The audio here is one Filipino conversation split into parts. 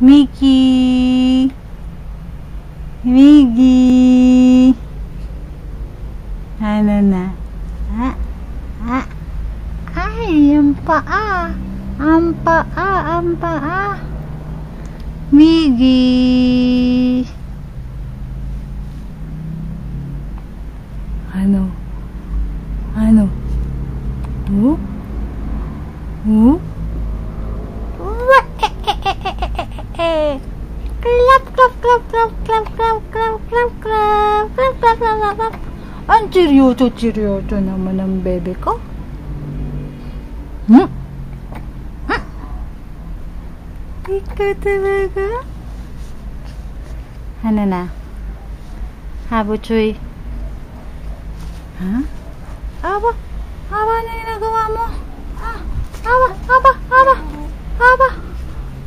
Mickey! Miggy! Ano na? Ay, ang paa! Ang paa! Ang paa! Miggy! Ano? Ano? Oh? Oh? Clap, clap, clap, clap, clap, clap, clap, clap, clap, clap, clap, clap, clap. Ang seryoso naman ang bebe ko. Ikaw talaga? Ano na? Habuchoy? Ha? Aba? Aba na ginagawa mo? Aba? Aba? Aba? Aba?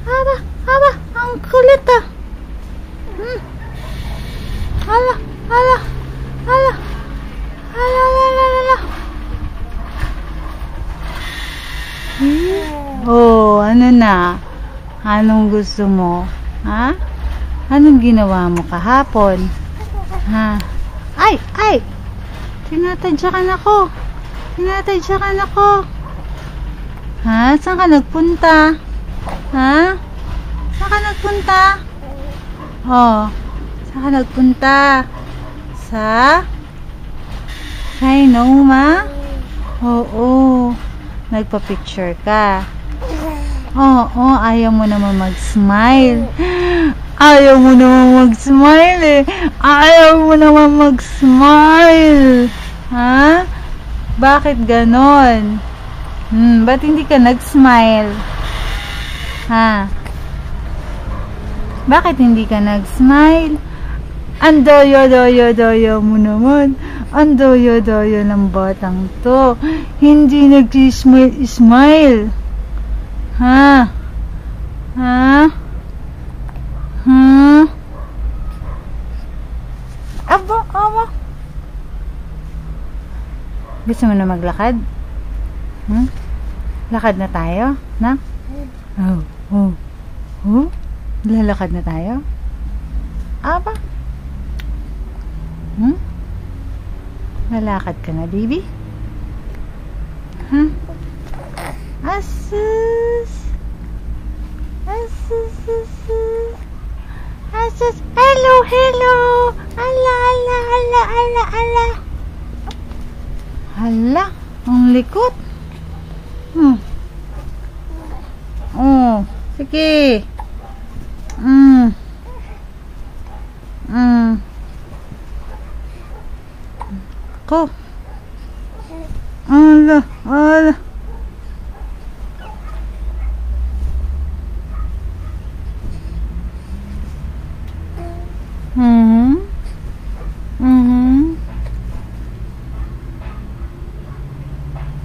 Aba? Aba? Ang kulit ah! Hala! Hala! Hala! Hala! Hala! Hala! Oh, ano na? Anong gusto mo? Ha? Anong ginawa mo kahapon? Ha? Ay! Ay! Tinatadyakan ako! Tinatadyakan ako! Ha? Saan ka nagpunta? Ha? Saan ka nagpunta? Oh, saan ka nagpunta? Sa Inoma? Oo. Nagpa-picture ka. Oo, ayaw mo naman mag-smile. Ayaw mo naman mag-smile eh. Ayaw mo naman mag-smile. Ha? Bakit ganon? Ba't hindi ka nag-smile? Ha? Bakit hindi ka nag-smile? Ang doyo mo naman. Ang doyo ng batang to. Hindi nag-smile. Ha? Ha? Ha? Aba, aba. Gusto mo na maglakad? Lakad na tayo? Na? Oh? Lalakad na tayo? Aba? Lalakad ka na, baby? Ha? Asus! Asus! Asus! Asus! Hello! Hello! Ala! Ala! Ala! Ala! Ala! Hala! Ang likot! Oh! Sige! Ko! Ala! Ala!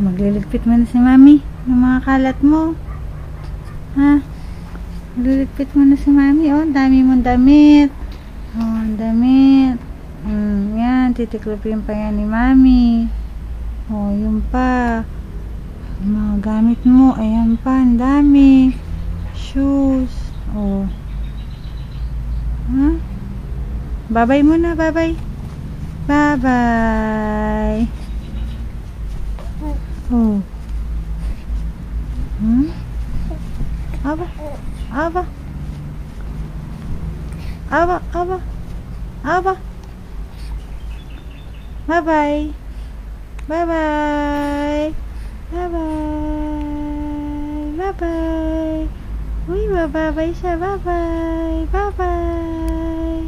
Magliligpit mo na si mami ng mga kalat mo. Ha? Magliligpit mo na si mami. Oh, dami mong damit. Oh, damit. Yan, titiklopin pa yan ni mami. Oh, yun pa. Yung mga gamit mo, ayan pa, ang dami. Shoes. Oh. Ha? Bye-bye muna, bye-bye. Bye-bye. Oh. Aba. Aba. Aba. Aba. Aba. Bye-bye. Bye-bye. Bye-bye. Bye-bye. Uy, bye-bye siya. Bye-bye. Bye-bye.